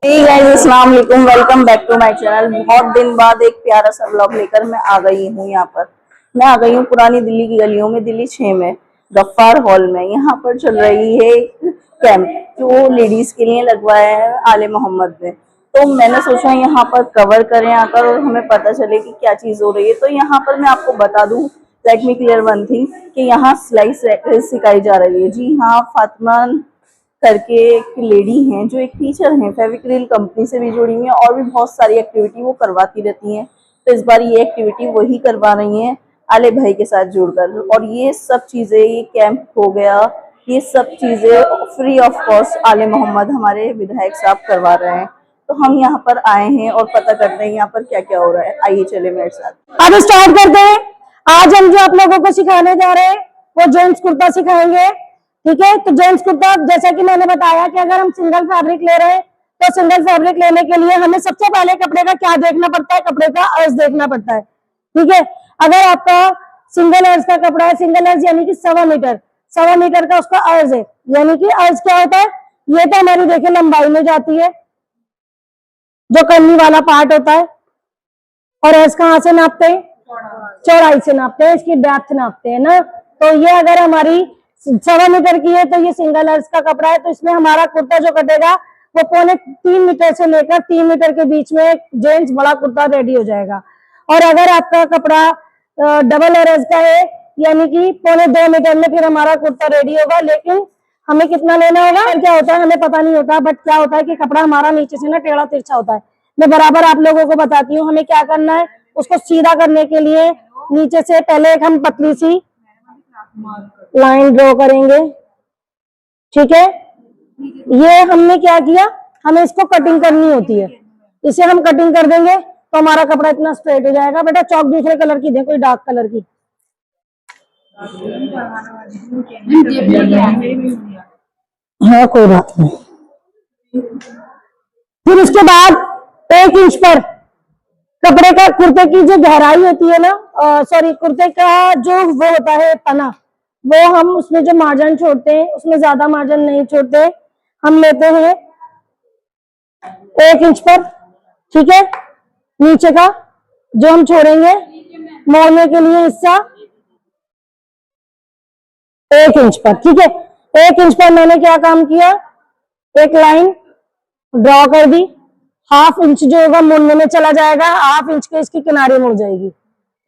अस्सलाम वालेकुम, welcome back to my channel. बहुत दिन बाद एक प्यारा सा व्लॉग लेकर मैं आ गई हूँ। यहाँ पर मैं आ गई हूँ पुरानी दिल्ली की गलियों में, दिल्ली 6 में गफ्फार हॉल में। यहाँ पर चल रही है कैंप जो लेडीज के लिए लगवाया है आले मोहम्मद ने। तो मैंने सोचा यहाँ पर कवर करें आकर और हमें पता चले कि क्या चीज हो रही है। तो यहाँ पर मैं आपको बता दूं, let me clear one thing, कि यहाँ सिलाई सिखाई जा रही है। जी हाँ, फातिमा करके एक लेडी हैं जो एक टीचर हैं, फेविक्रिल कंपनी से भी जुड़ी हुई हैं और भी बहुत सारी एक्टिविटी वो करवाती रहती हैं। तो इस बार ये एक्टिविटी वही करवा रही हैं आले भाई के साथ जुड़कर। और ये सब चीजें, ये कैंप हो गया, ये सब चीजें फ्री ऑफ कॉस्ट आले मोहम्मद हमारे विधायक साहब करवा रहे हैं। तो हम यहाँ पर आए हैं और पता करते हैं यहाँ पर क्या क्या हो रहा है। आइए चले मेरे साथ। अब स्टार्ट करते हैं। आज हम जो आप लोगों को सिखाने जा रहे हैं वो जेंट्स कुर्ता सिखाएंगे। ठीक है, तो जेंट्स कुर्ता जैसा कि मैंने बताया कि अगर हम सिंगल फैब्रिक ले रहे हैं तो सिंगल फैब्रिक लेने के लिए हमें सबसे पहले कपड़े का क्या देखना पड़ता है, कपड़े का अर्ज देखना पड़ता है। ठीक है, अगर आपका सिंगल अर्ज का कपड़ा है, सिंगल अर्ज यानी कि 1.25 मीटर का उसका अर्ज है। यानी कि अर्ज क्या होता है, ये तो हमारी देखिए लंबाई में जाती है, जो कन्नी वाला पार्ट होता है। और अर्ज कहाँ से नापते हैं, चौड़ाई से नापते हैं, इसकी डेप्थ नापते हैं ना। तो ये अगर हमारी 1.25 मीटर की है तो ये सिंगल अर्ज का कपड़ा है। तो इसमें हमारा कुर्ता जो कटेगा वो 3.25 मीटर से लेकर 3 मीटर के बीच में एक जेंट्स बड़ा कुर्ता रेडी हो जाएगा। और अगर आपका कपड़ा डबल अर्ज का है यानी कि 2.25 मीटर में फिर हमारा कुर्ता रेडी होगा। लेकिन हमें कितना लेना होगा, क्या होता है हमें पता नहीं होता, बट क्या होता है कि कपड़ा हमारा नीचे से ना टेढ़ा तिरछा होता है। मैं बराबर आप लोगों को बताती हूँ हमें क्या करना है। उसको सीधा करने के लिए नीचे से पहले एक हम पतली सी लाइन ड्रॉ करेंगे। ठीक है, ये हमने क्या किया, हमें इसको कटिंग करनी होती है। इसे हम कटिंग कर देंगे तो हमारा कपड़ा इतना स्ट्रेट हो जाएगा। बेटा चौक दूसरे कलर की दे, कोई डार्क कलर की। हाँ कोई बात नहीं। फिर उसके बाद 1 इंच पर कपड़े का, कुर्ते की जो गहराई होती है ना, सॉरी कुर्ते का जो वो होता है तना, वो हम उसमें जो मार्जिन छोड़ते हैं उसमें ज्यादा मार्जिन नहीं छोड़ते, हम लेते हैं 1 इंच पर। ठीक है, नीचे का जो हम छोड़ेंगे मोड़ने के लिए हिस्सा 1 इंच पर। ठीक है, 1 इंच पर मैंने क्या काम किया, एक लाइन ड्रॉ कर दी। 1/2 इंच जो होगा मुड़ने में चला जाएगा, 1/2 इंच के इसकी किनारे मुड़ जाएगी।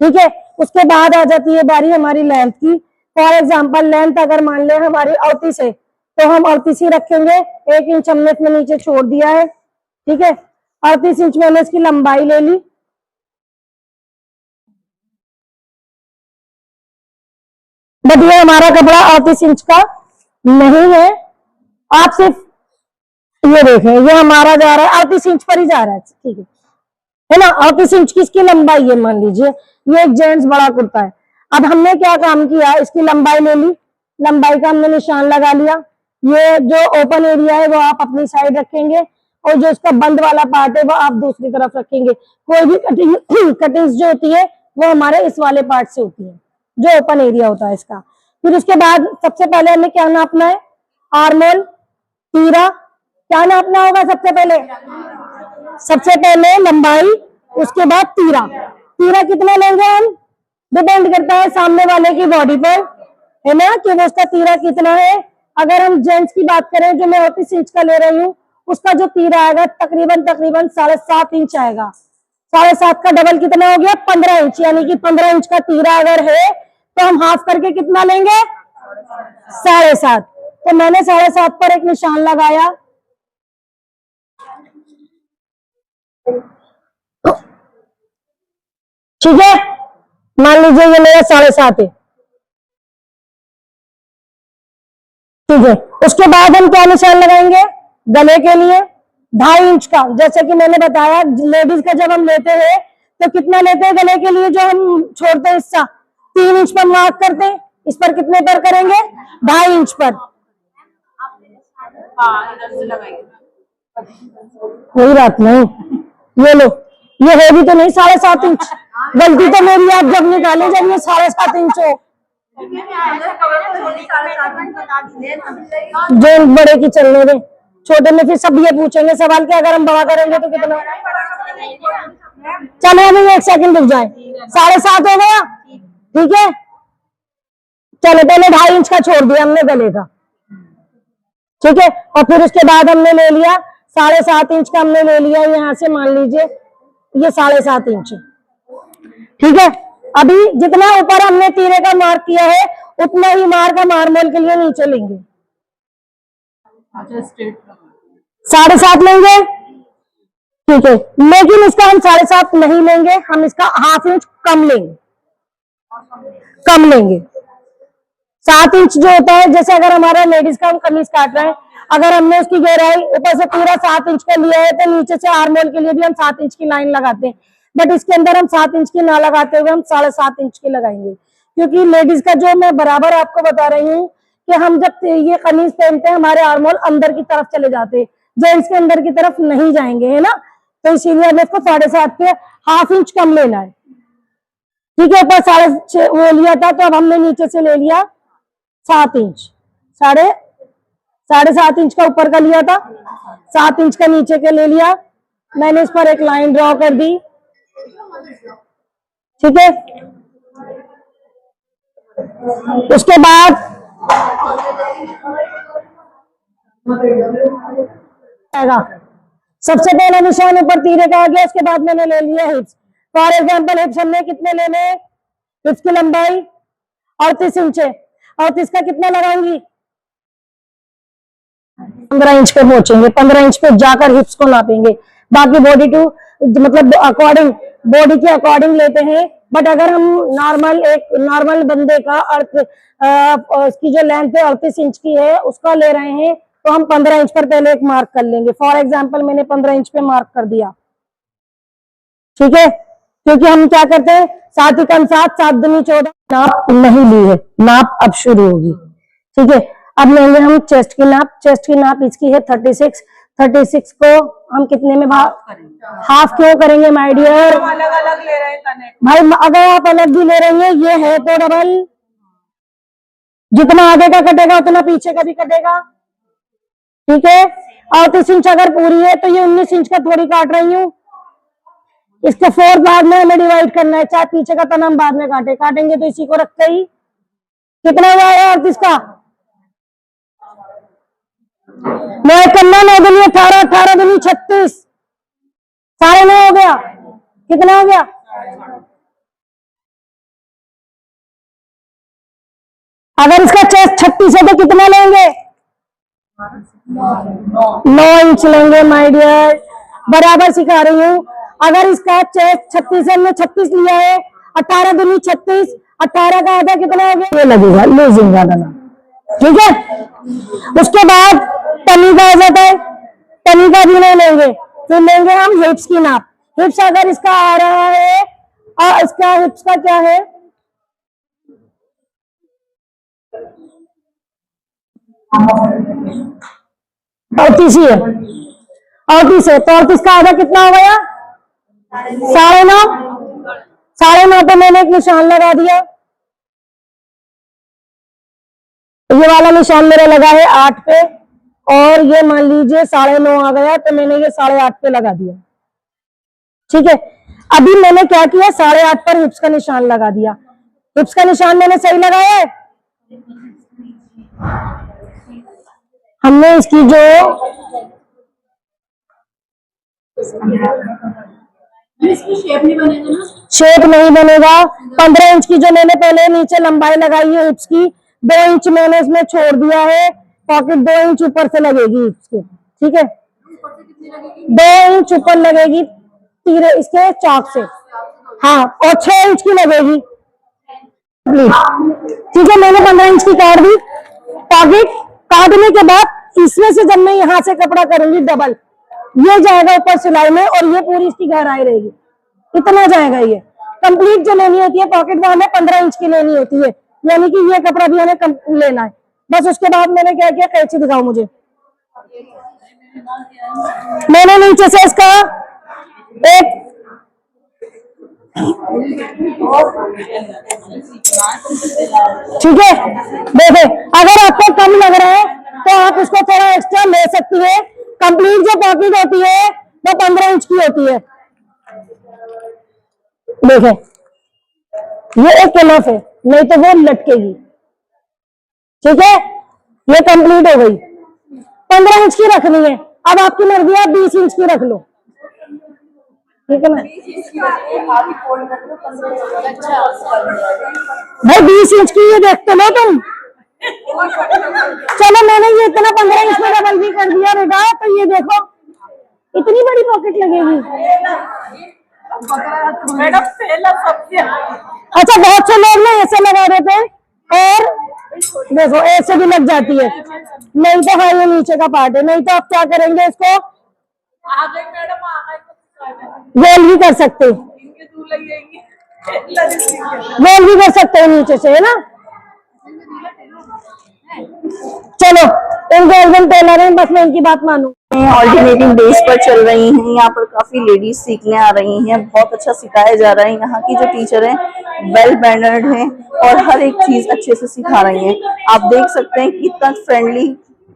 ठीक है, उसके बाद आ जाती है बारी हमारी लेंथ की। फॉर एग्जांपल लेंथ अगर मान ले हमारी 38 है तो हम 38 ही रखेंगे। 1 इंच हमने इसमें नीचे छोड़ दिया है। ठीक है, 38 इंच मैंने इसकी लंबाई ले ली। बट ये हमारा कपड़ा 38 इंच का नहीं है। आप सिर्फ ये देखें, ये हमारा जा रहा है 38 इंच पर ही जा रहा है। ठीक है ना, 38 इंच की इसकी लंबाई है। मान लीजिए ये एक जेंट्स बड़ा कुर्ता है। अब हमने क्या काम किया, इसकी लंबाई ले ली, लंबाई का हमने निशान लगा लिया। ये जो ओपन एरिया है वो आप अपनी साइड रखेंगे और जो इसका बंद वाला पार्ट है वो आप दूसरी तरफ रखेंगे। कोई भी कटिंग्स जो होती है वो हमारे इस वाले पार्ट से होती है, जो ओपन एरिया होता है इसका। फिर उसके बाद सबसे पहले हमें क्या नापना है, आर्मोल, तीरा। क्या नापना होगा सबसे पहले लंबाई, उसके बाद तीरा। तीरा कितना लेंगे हम, डिपेंड करता है सामने वाले की बॉडी पर, है ना, कि वो उसका तीरा कितना है। अगर हम जेंट्स की बात करें जो मैं 38 इंच का ले रही हूँ, उसका जो तीरा आएगा तकरीबन 7.5 इंच आएगा। 7.5 का डबल कितना हो गया, 15 इंच। यानी कि 15 इंच का तीरा अगर है तो हम हाफ करके कितना लेंगे, 7.5। तो मैंने 7.5 पर एक निशान लगाया। ठीक है, मान लीजिए ये मेरा 7.5 है। ठीक है, उसके बाद हम क्या निशान लगाएंगे, गले के लिए 2.5 इंच का। जैसे कि मैंने बताया लेडीज का जब हम लेते हैं तो कितना लेते हैं गले के लिए, जो हम छोड़ते हैं हिस्सा 3 इंच पर मार्क करते हैं। इस पर कितने पर करेंगे, 2.5 इंच पर। कोई बात नहीं, ये लो, ये है भी तो नहीं 7.5 इंच। गलती तो मेरी, आप जब निकाले जब ये 7.5 इंच हो। जो बड़े की चलने दें, छोटे में फिर सब ये पूछेंगे सवाल कि अगर हम बड़ा करेंगे तो कितना। चलो अभी 1 सेकंड रुक जाए, 7.5 हो गया, ठीक है। चलो पहले 2.5 इंच का छोड़ दिया हमने गले का, ठीक है, और फिर उसके बाद हमने ले लिया 7.5 इंच का, हमने ले लिया यहाँ से, मान लीजिए ये 7.5 इंच, ठीक है। अभी जितना ऊपर हमने तीरे का मार्क किया है उतना ही मार्क हम आर्मोल के लिए नीचे लेंगे। 7.5 लेंगे, ठीक है, लेकिन इसका हम 7.5 नहीं लेंगे, हम इसका 1/2 इंच कम लेंगे, कम लेंगे। 7 इंच जो होता है, जैसे अगर हमारा लेडीज का हम कमीज काट रहे हैं, अगर हमने उसकी गहराई ऊपर से पूरा 7 इंच का लिया है तो नीचे से आर्मोल के लिए भी हम 7 इंच की लाइन लगाते हैं, बट इसके अंदर हम 7 इंच की ना लगाते हुए हम 7.5 इंच की लगाएंगे, क्योंकि लेडीज का जो मैं बराबर आपको बता रही हूँ कि हम जब ये कमीज पहनते हैं हमारे आर्मोल अंदर की तरफ चले जाते हैं, जेंट्स के अंदर की तरफ नहीं जाएंगे, है ना, तो इसीलिए हमें इसको 7.5 पे 1/2 इंच कम लेना है, ठीक है। ऊपर 6.5 वो लिया था, तो अब हमने नीचे से ले लिया 7 इंच, 7.5 इंच का ऊपर का लिया था, 7 इंच का नीचे का ले लिया, मैंने इस पर एक लाइन ड्रॉ कर दी, ठीक है। उसके बाद सबसे पहला निशान ऊपर तीरे का आ गया, उसके बाद मैंने ले लिया हिप्स। फॉर एग्जाम्पल हिप्स हमने कितने लेने, हिप्स की लंबाई 38 इंच है, 38 का कितना लगाऊंगी, 15 इंच पे पहुंचेंगे, 15 इंच पे जाकर हिप्स को नापेंगे, बाकी बॉडी टू मतलब अकॉर्डिंग बॉडी के अकॉर्डिंग लेते हैं, बट अगर हम नॉर्मल बंदे का उसकी जो लेंथ है 38 इंच की है उसका ले रहे हैं, तो हम 15 इंच पर पहले एक मार्क कर लेंगे। फॉर एग्जाम्पल मैंने 15 इंच पे मार्क कर दिया, ठीक है, क्योंकि हम क्या करते हैं 7 एकम 7, 7 दूनी 14, नाप नहीं ली है, नाप अब शुरू होगी, ठीक है। अब लेंगे हम चेस्ट की नाप, चेस्ट की नाप इसकी है 36, 36 को हम कितने में हाफ क्यों करेंगे माय डियर, अलग अलग ले रहे हैं भाई, अगर आप अलग भी ले रहे हैं ये है तो डबल, जितना आगे का कटेगा उतना पीछे का भी कटेगा, ठीक है। 38 इंच अगर पूरी है तो ये 19 इंच का थोड़ी काट रही हूँ, इसके 4 भाग में हमें डिवाइड करना है, चाहे पीछे का तना हम बाद में काटेंगे, तो इसी को रखते ही कितना हुआ है 38 का, 9 करना, 9 दूनी 18, 18 दूनी 36, 9.5 हो गया, कितना हो गया, अगर इसका चेस्ट 36 है तो कितना लेंगे, 9 इंच लेंगे माय डियर, बराबर सिखा रही हूँ। अगर इसका चेस्ट 36 है, हमने 36 लिया है, 18 दूनी 36, 18 का आधा कितना हो गया, ये लगेगा लूजिंग का ना, ठीक है। उसके बाद तनी का आ जाता है, तनी का भी नहीं लेंगे, फिर लेंगे हम हिप्स की नाप। हिप्स अगर इसका आ रहा है और इसका हिप्स का क्या है, अड़तीस ही है, 38 है, तो 38 का आधा कितना हो गया, 9.5, 9.5 पे मैंने एक निशान लगा दिया, ये वाला निशान मेरा लगा है 8 पे, और ये मान लीजिए 9.5 आ गया, तो मैंने ये 8.5 पे लगा दिया, ठीक है। अभी मैंने क्या किया, 8.5 पर हिप्स का निशान लगा दिया, हिप्स का निशान मैंने सही लगाया है, हमने इसकी जो शेप नहीं बनेगा ना, शेप नहीं बनेगा। 15 इंच की जो मैंने पहले नीचे लंबाई लगाई है हिप्स की, 2 इंच मैंने इसमें छोड़ दिया है, पॉकेट 2 इंच ऊपर से लगेगी इसके, ठीक है, 2 इंच ऊपर लगेगी तीरे इसके चौक से, हाँ, और 6 इंच की लगेगी, ठीक है। मैंने 15 इंच की काट दी, पॉकेट काटने के बाद इसमें से जब मैं यहाँ से कपड़ा करूंगी डबल, ये जाएगा ऊपर सिलाई में और ये पूरी इसकी गहराई रहेगी, इतना जाएगा। ये कंप्लीट जो लेनी होती है पॉकेट वो हमें 15 इंच की लेनी होती है, यानी कि ये कपड़ा भी हमें लेना है। बस उसके बाद मैंने क्या किया, कैंची दिखाओ मुझे, मैंने नीचे से इसका एक ठीक है, देखो अगर आपको कम लग रहा है तो आप इसको थोड़ा एक्स्ट्रा ले सकती है, कंप्लीट जो पॉकेट होती है वो 15 इंच की होती है। देखें ये एक इनफ है, नहीं तो वो लटकेगी। ठीक है, ये कंप्लीट हो गई। 15 इंच की रखनी है, अब आपकी मर्जी है, 20 इंच की रख लो। ठीक है ना भाई, 20 इंच की ये देखते लो तुम। चलो मैंने ये इतना 15 इंच में डबल भी कर दिया बेटा, तो ये देखो इतनी बड़ी पॉकेट लगेगी। मैडम पहला सबसे अच्छा, बहुत से लोग ना ऐसे लगा देते हैं, और देखो ऐसे भी लग जाती है। नहीं तो हाँ, ये नीचे का पार्ट है, नहीं तो आप क्या करेंगे, इसको आ गई मैडम, आ गई। गोल भी कर सकते हो, इनके दूल्हे आएंगे। गोल भी कर सकते हो नीचे से, है ना। चलो, इन गोल्डन टेलर हैं, बस मैं इनकी बात मानू। ऑल्टरनेटिव बेस पर चल रही हैं। यहाँ पर काफी लेडीज सीखने आ रही हैं, बहुत अच्छा सिखाया जा रहा है। यहाँ की जो टीचर हैं वेल मैनर्ड हैं और हर एक चीज अच्छे से सिखा रही हैं। आप देख सकते हैं कितना फ्रेंडली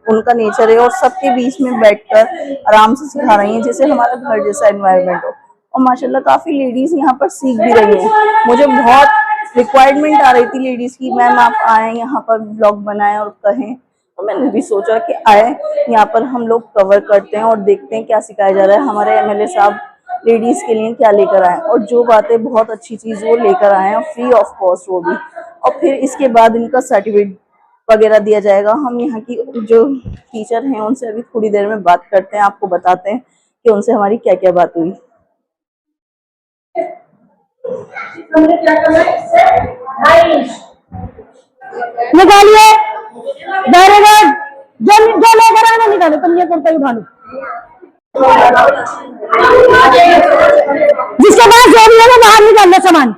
उनका नेचर है और सबके बीच में बैठकर आराम से सिखा रही हैं, जैसे हमारा घर जैसा एनवायरनमेंट हो। और माशाल्लाह काफी लेडीज यहाँ पर सीख भी रही हैं। मुझे बहुत रिक्वायरमेंट आ रही थी लेडीज की, मैम आप आए यहाँ पर ब्लॉग बनाएं और कहें, तो मैंने भी सोचा कि आए यहाँ पर हम लोग कवर करते हैं और देखते हैं क्या सिखाया जा रहा है। हमारे एमएलए साहब लेडीज के लिए क्या लेकर आए, और जो बातें बहुत अच्छी चीज वो लेकर आए हैं, फ्री ऑफ कॉस्ट वो भी। और फिर इसके बाद इनका सर्टिफिकेट वगैरह दिया जाएगा। हम यहाँ की जो टीचर हैं उनसे अभी थोड़ी देर में बात करते हैं, आपको बताते हैं कि उनसे हमारी क्या क्या बात हुई। निकालिए, वेरी गुड। जो लेकर आना निकालो, तुम ये कुर्ता उठा लो। जिसके पास जो भी है वो बाहर निकाल लो सामान।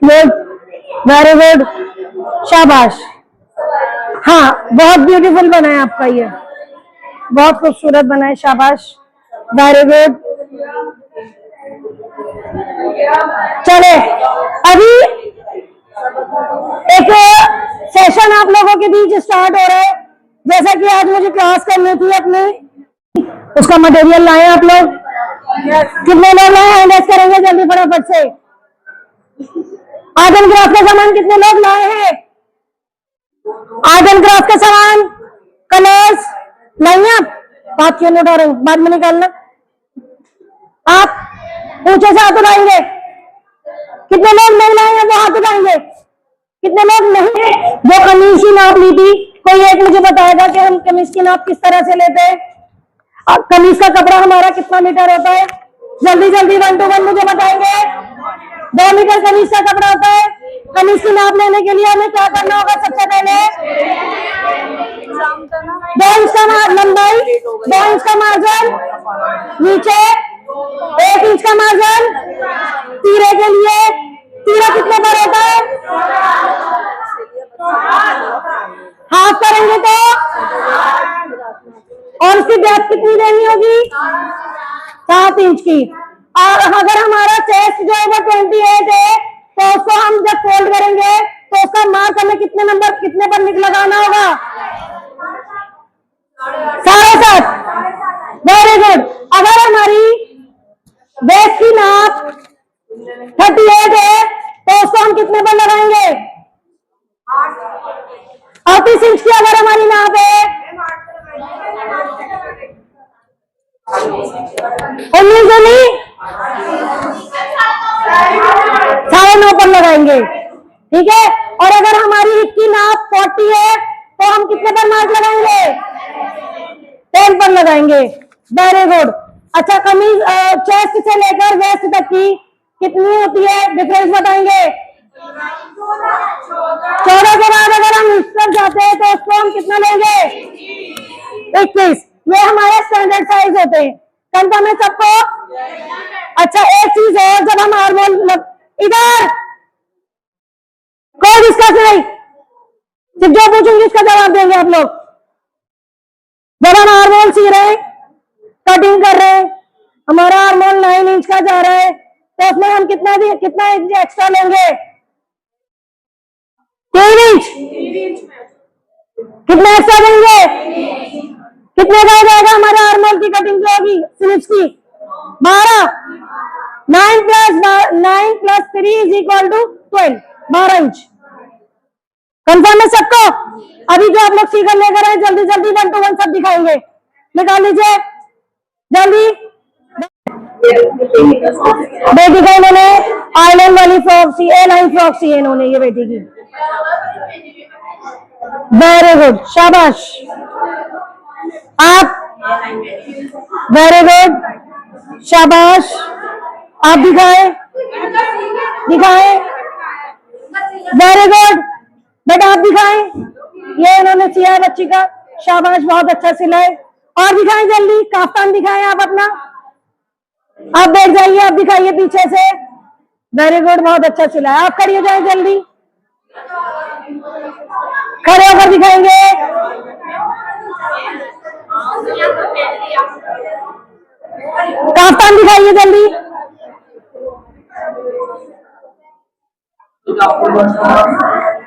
गुड, वेरी गुड, शाबाश। हाँ, बहुत ब्यूटीफुल बना है आपका, ये बहुत खूबसूरत बना है, शाबाश, वेरी गुड। चले, अभी एक सेशन आप लोगों के बीच स्टार्ट हो रहा है। जैसा कि आज मुझे क्लास करनी थी अपनी, उसका मटेरियल लाए आप लोग। कितने लोग लाए, हैंड करेंगे जल्दी फटाफट से। आर्ट एंड क्राफ्ट का सामान कितने लोग लाए हैं? आर्ट एंड क्राफ्ट का सामान, कलर्स लाइए आप। बात क्यों नहीं उठा रहे, बाद में निकालना। आप ऊंचे से हाथ उठाएंगे। कितने लोग नहीं लाए हैं वो हाथ उठाएंगे। कितने लोग नहीं, जो कमीज की नाप ली थी, कोई एक मुझे बताएगा कि हम कमीज की नाप किस तरह से लेते हैं। कमीज का कपड़ा हमारा कितना मीटर होता है? जल्दी जल्दी 1 to 1 मुझे बताएंगे। 2 मीटर कमीज का कपड़ा होता है। कमीज की नाप लेने के लिए हमें क्या करना होगा? सबसे पहले 2 इंच का लंबाई, 2 इंच का मार्जिन, नीचे 1 इंच का मार्जिन। तीरे के लिए, तीरा कितने पर होता है? हाफ करेंगे तो, और उसकी डेप्थ कितनी देनी होगी? 7 इंच की। और अगर हमारा चेस्ट जो है वो 28 है, तो उसको हम जब फोल्ड करेंगे तो उसका मार्क हमें कितने नंबर, कितने पर लगाना होगा? 7.5। Very good. अगर हमारी वेस्ट की नाप 38 है, तो उसको हम कितने पर लगाएंगे? 38 इंच की अगर हमारी नाप है, 19 9.5 पर लगाएंगे। ठीक है। और अगर हमारी हिप की नाप 40 है, तो हम कितने पर मार्क लगाएंगे? 10 पर लगाएंगे। Very good. अच्छा, कमीज चेस्ट से लेकर वेस्ट तक की कितनी होती है, डिफरेंस बताएंगे? 14 के बाद अगर हम इस पर जाते हैं तो उसको हम कितना लेंगे? 21। ये हमारे स्टैंडर्ड साइज होते हैं। कंफर्म है सबको? अच्छा, एक चीज और, जब हम हार्मोन, इधर कोई डिस्कस नहीं, सिर्फ जो पूछूंगी उसका जवाब देंगे आप लोग। जब हम हार्मोन सी रहे हैं, कटिंग कर रहे हैं, हमारा हार्मोन 9 इंच का जा रहा है, तो उसमें हम कितना इंच एक्स्ट्रा लेंगे? 3 इंच। कितना एक्स्ट्रा देंगे? कितने का हो जाएगा हमारा आर्मोल की कटिंग जो होगी स्लीव्स की? 12। 9 plus 3 is equal to 12। 12 inch. Confirm है सबको? अभी जो आप लोग सीकर लेकर आए जल्दी जल्दी 1 to 1 सब दिखाएंगे। निकाल लीजिए जल्दी। बेटी का इन्होंने आइलैंड वाली फ्रॉक सी, ए लाइन फ्रॉक सी है इन्होंने ये बेटी की। वेरी गुड, शाबाश। आप वेरी गुड, शाबाश। आप दिखाएं, दिखाएं। वेरी गुड बेटा, आप दिखाएं। ये इन्होंने सिया है बच्ची का, शाबाश, बहुत अच्छा सिला है। और दिखाएं जल्दी, काफ्तान दिखाएं आप अपना। आप बैठ जाइए, आप दिखाइए पीछे से। वेरी गुड, बहुत अच्छा सिला है। आप खड़ी हो जाए जल्दी, खड़े होकर दिखाएंगे। काफ्तान दिखाइए जल्दी।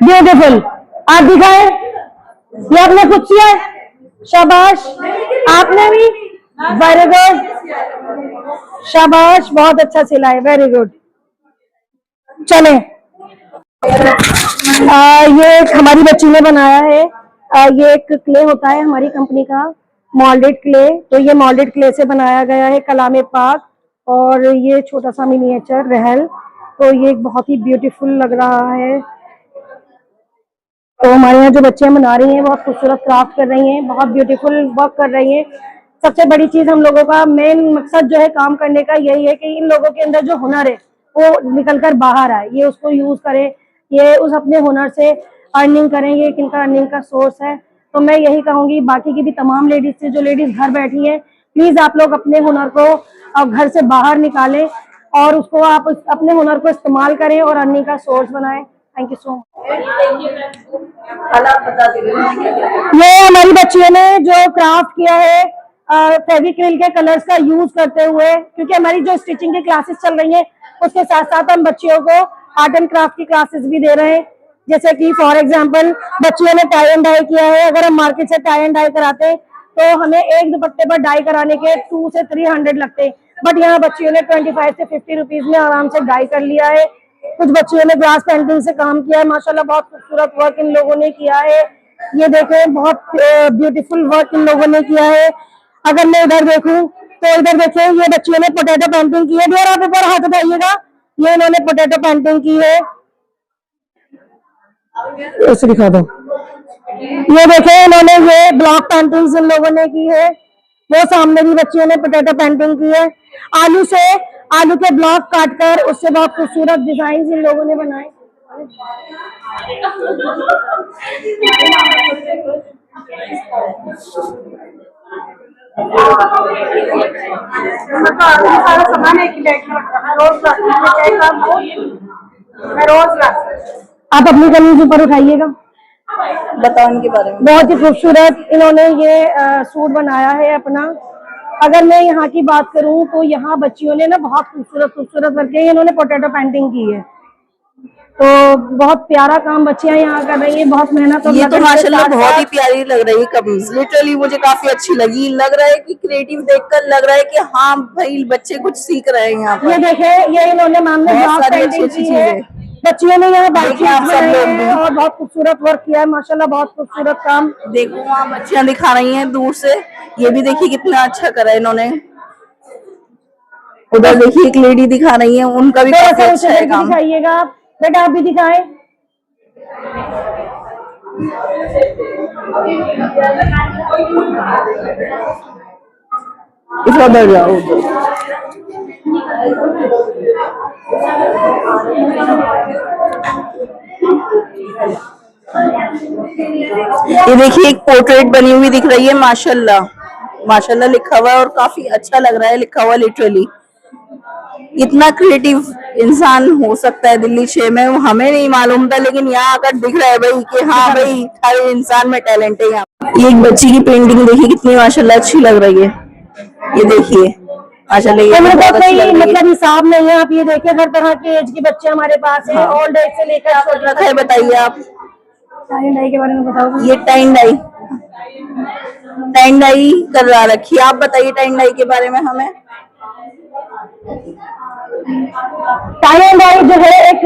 ब्यूटीफुल। आप दिखाएं। ये आपने खुद किया है, शाबाश। आपने भी, वेरी गुड, शाबाश, बहुत अच्छा सिला है, वेरी गुड। चले, ये हमारी बच्ची ने बनाया है। ये एक क्ले होता है हमारी कंपनी का, मोल्डेड क्ले। तो ये मोल्डेड क्ले से बनाया गया है कलामे पाक, और ये छोटा सा मिनिएचर रहल। तो ये बहुत ही ब्यूटीफुल लग रहा है। तो हमारे यहाँ जो बच्चियां बना रही हैं बहुत खूबसूरत क्राफ्ट कर रही हैं, बहुत ब्यूटीफुल वर्क कर रही हैं। सबसे बड़ी चीज हम लोगों का मेन मकसद जो है काम करने का यही है कि इन लोगों के अंदर जो हुनर है वो निकलकर बाहर आए, ये उसको यूज करें, ये उस अपने हुनर से अर्निंग करें। ये इनका अर्निंग का सोर्स है। तो मैं यही कहूंगी बाकी की भी तमाम लेडीज से, जो लेडीज घर बैठी हैं, प्लीज आप लोग अपने हुनर को अब घर से बाहर निकालें और उसको आप अपने हुनर को इस्तेमाल करें और अर्निंग का सोर्स बनाएं। Thank you so much. ये हमारी बच्चियों ने जो क्राफ्ट किया है फेविक्रिल के कलर्स का यूज करते हुए, क्योंकि हमारी जो स्टिचिंग की क्लासेस चल रही हैं उसके साथ साथ हम बच्चियों को आर्ट एंड क्राफ्ट की क्लासेस भी दे रहे हैं। जैसे कि फॉर एग्जांपल बच्चियों ने टाई एंड डाई किया है। अगर हम मार्केट से टाई एंड डाई कराते हैं तो हमें एक दुपट्टे पर डाई कराने के 200 से 300 लगते हैं, बट यहाँ बच्चियों ने 25 से 50 रुपीज में आराम से डाई कर लिया है। कुछ बच्चियों ने ग्लास पेंटिंग से काम किया है, माशाल्लाह बहुत खूबसूरत वर्क इन लोगों ने किया है। ये देखें, बहुत ब्यूटीफुल वर्क इन लोगों ने किया है। अगर मैं इधर देखूं तो इधर देखें, ये बच्चियों ने पोटैटो पेंटिंग की है। देर आप ऊपर हाथ उठाइएगा, ये इन्होंने पोटैटो पेंटिंग की है। ऐसे दिखा दो। ये देखें, इन्होंने ये ब्लॉक पेंटिंग्स इन लोगों ने की है। वो सामने भी बच्चियों ने पोटैटो पेंटिंग की है। आलू से, आलू के ब्लॉक काटकर उससे बहुत खूबसूरत डिजाइन इन लोगों ने बनाए। सारा सामान एक ही बैग में रखा है, रोज आप अपनी कमीज ऊपर उठाइएगा। बताओ इनके बारे में। बहुत ही खूबसूरत इन्होंने ये सूट बनाया है अपना। अगर मैं यहाँ की बात करूँ तो यहाँ बच्चियों ने ना बहुत खूबसूरत वर्क है। इन्होंने पोटैटो पेंटिंग की है, तो बहुत प्यारा काम बच्चियां यहाँ कर रही हैं, बहुत मेहनत। ये तो माशाल्लाह बहुत ही प्यारी लग रही है कमीज, लिटरली मुझे काफी अच्छी लगी। लग रहा है कि क्रिएटिव देखकर लग रहा है कि हाँ भाई बच्चे कुछ सीख रहे हैं यहाँ पर। ये देखें, ये इन्होंने मैम ने ब्लॉक पेंटिंग की है। बच्चियों ने यहाँ बाइक आप सब लोग भी और बहुत खूबसूरत वर्क किया है, माशाल्लाह बहुत खूबसूरत काम। देखो वहाँ बच्चियां दिखा रही हैं दूर से, ये भी देखिए कितना अच्छा करा है इन्होंने। उधर देखिए एक लेडी दिखा रही है, उनका भी काफी अच्छा है काम। दिखाइएगा बेटा, आप भी दिखाएं। इधर बैठ जाओ। ये देखिए एक पोर्ट्रेट बनी हुई दिख रही है, माशाल्लाह माशाल्लाह लिखा हुआ है और काफी अच्छा लग रहा है लिखा हुआ। लिटरली इतना क्रिएटिव इंसान हो सकता है दिल्ली 6 में, हमें नहीं मालूम था, लेकिन यहाँ आकर दिख रहा है भाई कि हाँ भाई हर इंसान में टैलेंट है यहाँ। ये एक बच्ची की पेंटिंग देखिए कितनी माशाल्लाह अच्छी लग रही है। ये देखिए माशाल्लाह, ये बहुत अच्छी लग रही है। मतलब हिसाब नहीं है। आप ये देखिए, हर तरह के एज के बच्चे हमारे पास हैं, ओल्ड एज से लेकर क्या रखा है बताइए आप। टाई एंड डाई के बारे में बताओ। ये टाइन डाई, टाइन डाई करवा रखी है। आप बताइए टाइन डाई के बारे में हमें। टाई एंड डाई जो है एक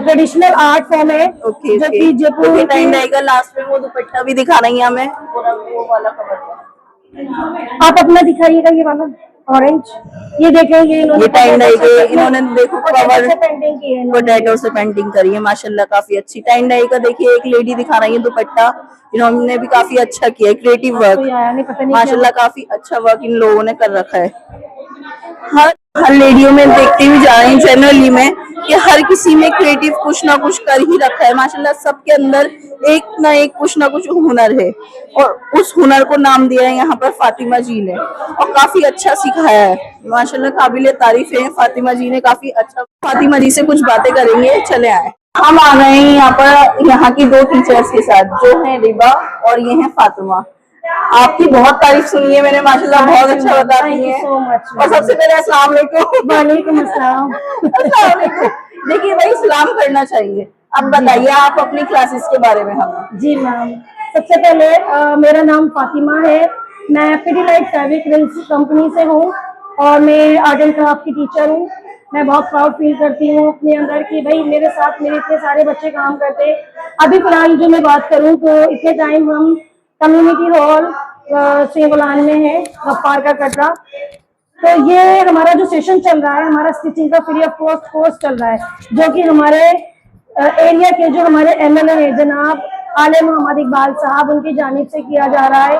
ट्रेडिशनल आर्ट फॉर्म है। ओके जो ओके, कि जयपुर टाइन डाई का लास्ट में वो दुपट्टा भी दिखा रही हैं हमें, पूरा वो वाला कवर। आप अपना दिखाइएगा ये वाला ऑरेंज। ये देखेंगे ये टाइन डाई के इन्होंने देखो कवर पेंटिंग की है इन्होंने। पोटैटो से पेंटिंग करी है माशाल्लाह, काफी अच्छी। टाइन डाई का देखिए एक लेडी दिखा रही है दुपट्टा, इन्होंने भी काफी अच्छा किया है, क्रिएटिव तो वर्क यार नहीं पता नहीं माशाल्लाह, काफी अच्छा वर्क इन लोगों ने कर रखा है। हर लेडियों में देखती हुई जा रही हूँ जनरली में कि हर किसी में क्रिएटिव कुछ ना कुछ कर ही रखा है माशाल्लाह, सबके अंदर एक ना एक कुछ ना कुछ हुनर है और उस हुनर को नाम दिया है यहाँ पर फातिमा जी ने और काफी अच्छा सिखाया है माशाल्लाह, काबिले तारीफ है फातिमा जी ने, काफी अच्छा। फातिमा जी से कुछ बातें करेंगे, चले आए। हम आ गए हैं यहाँ पर यहाँ की दो टीचर्स के साथ, जो है रिबा और ये है फातिमा। आपकी बहुत तारीफ सुनी है मैंने माशाल्लाह, बहुत अच्छा बताती हैं। और सबसे पहले अस्सलाम वालेकुम। वालेकुम अस्सलाम। अस्सलाम वालेकुम। देखिए भाई सलाम करना चाहिए। अब बताइए आप अपनी क्लासेस के बारे में हमें। जी मैम, सबसे पहले मेरा नाम फातिमा है, मैं पिडीलाइट फैब्रिक रिल्स कंपनी से हूँ और मैं आर्ट एंड क्राफ्ट की टीचर हूँ। मैं बहुत प्राउड फील करती हूँ अपने अंदर कि भाई मेरे साथ मेरे इतने सारे बच्चे काम करते हैं। अभी फिलहाल जो मैं बात करूँ तो इतने टाइम हम कम्युनिटी हॉल सेवलान में है, गफ्फार का कटरा। तो ये हमारा जो सेशन चल रहा है, हमारा स्टिचिंग का फ्री ऑफ कॉस्ट कोर्स चल रहा है, जो कि हमारे एरिया के जो हमारे एमएलए है जनाब आले मोहम्मद इकबाल साहब, उनकी जानिब से किया जा रहा है।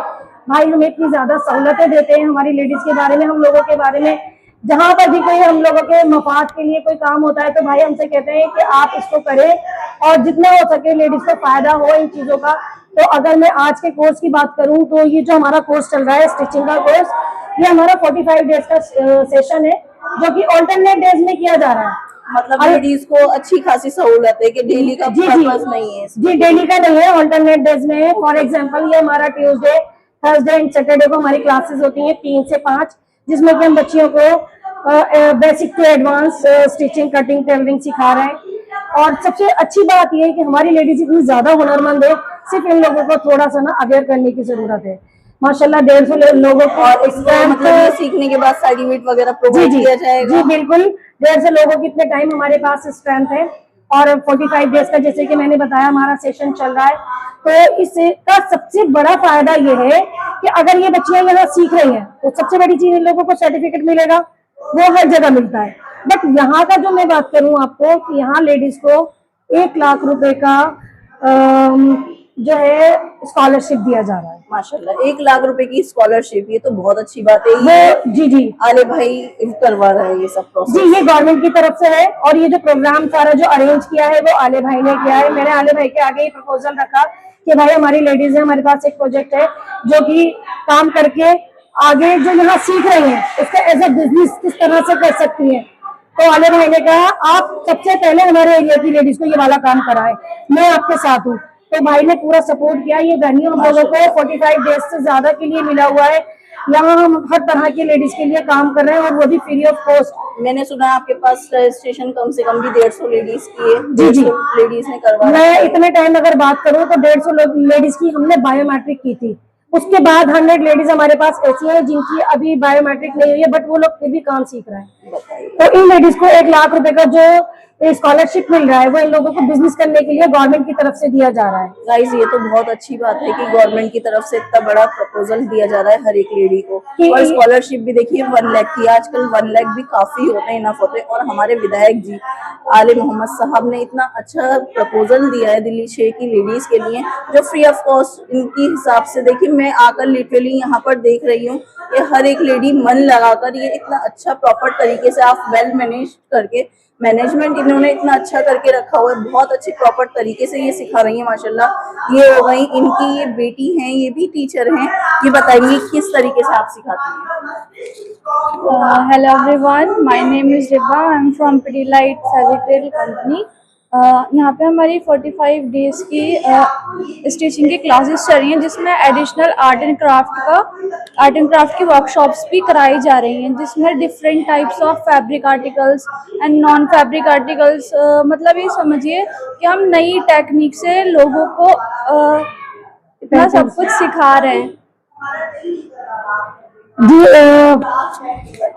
भाई हमें इतनी ज्यादा सहूलतें देते हैं हमारी लेडीज के बारे में, हम लोगों के बारे में। जहां पर भी कोई हम लोगों के मफाद के लिए कोई काम होता है तो भाई हमसे कहते हैं कि आप इसको करें और जितना हो सके लेडीज को फायदा हो इन चीजों का। तो अगर मैं आज के कोर्स की बात करूं तो ये जो हमारा कोर्स चल रहा है स्टिचिंग का कोर्स, ये हमारा 45 डेज का सेशन है जो कि ऑल्टरनेट डेज में किया जा रहा है। मतलब लेडीज को अच्छी खासी सहूलत है कि डेली का पर्पस नहीं है। जी डेली का नहीं है, ऑल्टरनेट डेज में है। फॉर एग्जांपल ये हमारा ट्यूसडे, थर्सडे एंड सैटरडे को हमारी क्लासेस होती हैं 3 से 5, जिसमें कि हम बच्चियों को basic to advance stitching, cutting, tailoring सिखा रहे हैं। और सबसे अच्छी बात यह है कि हमारी लेडीज इतनी ज्यादा हुनरमंद है, सिर्फ इन लोगों को थोड़ा सा ना अवेयर करने की जरूरत है। माशाल्लाह 150 लोगों को और इसको मतलब ये सीखने के बाद सर्टिफिकेट वगैरह प्रोवाइड किया जाएगा। जी बिल्कुल, 150 लोगों की इतने टाइम हमारे पास स्ट्रेंथ है और 45 डेज का जैसे कि मैंने बताया हमारा सेशन चल रहा है। तो इसका सबसे बड़ा फायदा ये है कि अगर ये बच्चियां यहाँ सीख रही हैं तो सबसे बड़ी चीज इन लोगों को सर्टिफिकेट मिलेगा, वो हर जगह मिलता है। बट यहाँ का जो मैं बात करूँ आपको कि यहाँ लेडीज को 1 लाख रुपए का जो है स्कॉलरशिप दिया जा रहा है। माशाल्लाह 1 लाख रुपए की स्कॉलरशिप, ये तो बहुत अच्छी बात है। वो जी आले भाई करवा रहे हैं ये सब प्रोसेस। जी ये गवर्नमेंट की तरफ से है और ये जो प्रोग्राम सारा जो अरेंज किया है वो आले भाई ने किया है। मैंने आले भाई के आगे ये प्रपोजल रखा कि भाई हमारी लेडीज है, हमारे पास एक प्रोजेक्ट है जो कि काम करके आगे जो यहाँ सीख रही है उसका एज ए बिजनेस किस तरह से कर सकती है। तो आले भाई ने कहा आप सबसे पहले हमारे एरिया की लेडीज को ये वाला काम कराए, मैं आपके साथ हूँ। तो भाई ने पूरा सपोर्ट किया। ये वेन्यू हम लोगों को 45 डेज से ज्यादा के लिए मिला हुआ है। यहाँ हम हर तरह की लेडीज के लिए काम कर रहे हैं और वो भी फ्री ऑफ कॉस्ट। मैंने सुना है आपके पास रजिस्ट्रेशन कम से कम भी 150 लेडीज की है। जी लेडीज ने करवा, मैं इतने टाइम अगर बात करूँ तो 150 लेडीज की हमने बायोमेट्रिक की थी। उसके बाद 100 लेडीज हमारे पास ऐसी हैं जिनकी अभी बायोमेट्रिक नहीं हुई है बट वो लोग फिर भी काम सीख रहे हैं। तो इन लेडीज को 1 लाख रुपए का जो स्कॉलरशिप मिल रहा है वो इन लोगों को बिजनेस करने के लिए गवर्नमेंट की तरफ से दिया जा रहा है। गाइस ये तो बहुत अच्छी बात है कि गवर्नमेंट की तरफ से इतना बड़ा प्रपोजल दिया जा रहा है हर एक लेडी को। और स्कॉलरशिप भी देखिए 1 लाख की, आजकल 1 लाख भी काफी होते हैं, इनफ होते हैं। और हमारे विधायक जी आले मोहम्मद साहब ने इतना अच्छा प्रपोजल दिया है दिल्ली 6 की लेडीज के लिए, जो फ्री ऑफ कॉस्ट इनकी हिसाब से। देखिए मैं आकर लिटरली यहाँ पर देख रही हूँ कि हर एक लेडी मन लगाकर ये इतना अच्छा प्रॉपर तरीके से आप वेल मैनेज करके, मैनेजमेंट इन्होंने इतना अच्छा करके रखा हुआ है, बहुत अच्छे प्रॉपर तरीके से ये सिखा रही है माशाल्लाह। ये हो गई इनकी ये बेटी हैं, ये भी टीचर हैं, ये बताएंगे किस तरीके से आप सिखाती हैं। Hello everyone, my name is Riba. I'm from Pidilite Fabric Rail Company. यहाँ पे हमारी 45 डेज की स्टिचिंग की क्लासेस चल रही हैं, जिसमें एडिशनल आर्ट एंड क्राफ्ट की वर्कशॉप्स भी कराई जा रही हैं, जिसमें different types of fabric articles and non fabric articles, मतलब ये समझिए कि हम नई टेक्निक से लोगों को इतना सब कुछ सिखा रहे हैं। जी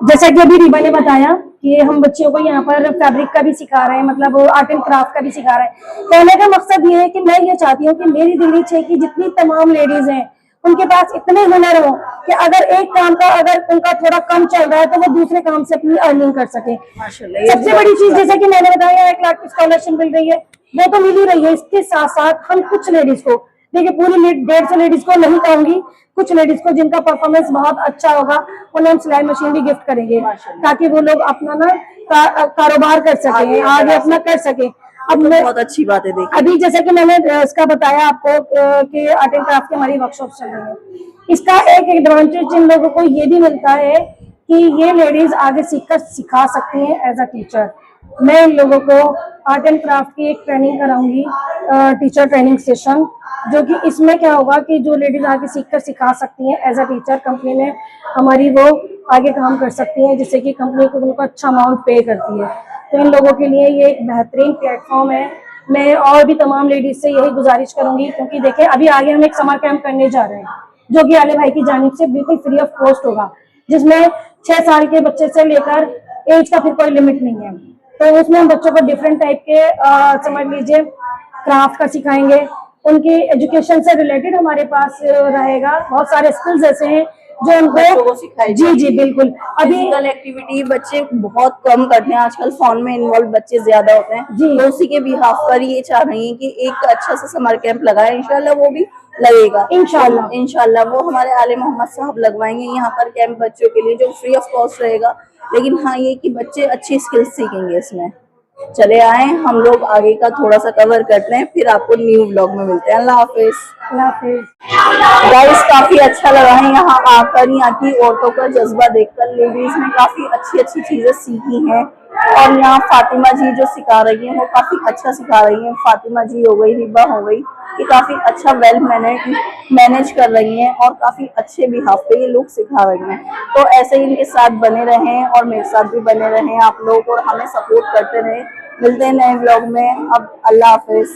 जैसा कि अभी रीबा ने बताया कि हम बच्चों को यहाँ पर फैब्रिक का भी सिखा रहे हैं, मतलब आर्ट एंड क्राफ्ट का भी सिखा रहे हैं। कहने का मकसद ये है कि मैं ये चाहती हूँ कि मेरी दिल्ली छे की जितनी तमाम लेडीज हैं उनके पास इतने हुनर हो कि अगर एक काम का अगर उनका थोड़ा कम चल रहा है तो वो दूसरे काम से अपनी अर्निंग कर सके। माशाल्लाह, ये सबसे बड़ी चीज जैसे कि मैंने बताया 1 लाख की स्कॉलरशिप मिल रही है, वो तो मिल ही रही है। इसके साथ साथ हम कुछ लेडीज को, देखिए पूरी 150 लेडीज को नहीं कहूंगी, कुछ लेडीज को जिनका परफॉर्मेंस बहुत अच्छा होगा उन्हें हम सिलाई मशीन भी गिफ्ट करेंगे, ताकि वो लोग अपना ना कारोबार कर सके, आगे अपना कर सके। अब मैं बहुत अच्छी बात है। देखिए अभी जैसे कि मैंने इसका बताया आपको कि आर्ट एंड क्राफ्ट की हमारी वर्कशॉप चल रही है, इसका एक एडवांटेज इन लोगों को ये भी मिलता है कि ये लेडीज आगे सीखकर सिखा सकती हैं एज अ टीचर। मैं इन लोगों को आर्ट एंड क्राफ्ट की एक ट्रेनिंग कराऊंगी, टीचर ट्रेनिंग सेशन, जो कि इसमें क्या होगा कि जो लेडीज आगे सीखकर सिखा सकती हैं एज अ टीचर, कंपनी में हमारी वो आगे काम कर सकती हैं, जिससे कि कंपनी को उनको अच्छा अमाउंट पे करती है। तो इन लोगों के लिए ये एक बेहतरीन प्लेटफॉर्म है। मैं और भी तमाम लेडीज से यही गुजारिश करूंगी, क्योंकि देखें अभी आगे हम एक समर कैंप करने जा रहे हैं जो कि आले भाई की जानिब से बिल्कुल फ्री ऑफ कॉस्ट होगा, जिसमें 6 साल के बच्चे से लेकर एज का फिर कोई लिमिट नहीं है। तो उसमें हम बच्चों को डिफरेंट टाइप के समझ लीजिए क्राफ्ट का सिखाएंगे, उनकी एजुकेशन से रिलेटेड हमारे पास रहेगा। बहुत सारे स्किल्स ऐसे हैं जो बच्चों को उनको सिखाई जी जी बिल्कुल। अभी फिजिकल एक्टिविटी बच्चे बहुत कम करते हैं आजकल, फोन में इन्वॉल्व बच्चे ज्यादा होते हैं, जी। तो उसी के बिहाफ पर ये चाह रही हैं कि एक अच्छा सा समर कैंप लगाए। इंशाल्लाह वो भी लगेगा, इंशाल्लाह वो हमारे आले मोहम्मद साहब लगवाएंगे यहाँ पर कैंप बच्चों के लिए, जो फ्री ऑफ कॉस्ट रहेगा। लेकिन हाँ, ये कि बच्चे अच्छी स्किल्स सीखेंगे इसमें। चले आए, हम लोग आगे का थोड़ा सा कवर करते हैं, फिर आपको न्यू व्लॉग में मिलते हैं। अल्लाह हाफिज। गाइस, काफी अच्छा लगा है यहाँ आकर, यहाँ की औरतों का जज्बा देखकर। लेडीज ने काफी अच्छी अच्छी चीजें सीखी हैं, और यहाँ फातिमा जी जो सिखा रही हैं वो काफी अच्छा सिखा रही हैं। फातिमा जी हो गई, हिबा हो गई, ये काफी अच्छा वेल मैनेज कर रही हैं, और काफी अच्छे बिहाफ पे ये लोग सिखा रही हैं। तो ऐसे ही इनके साथ बने रहें, और मेरे साथ भी बने रहें आप लोग, और हमें सपोर्ट करते रहें। मिलते हैं नए व्लॉग में। अब अल्लाह हाफिज।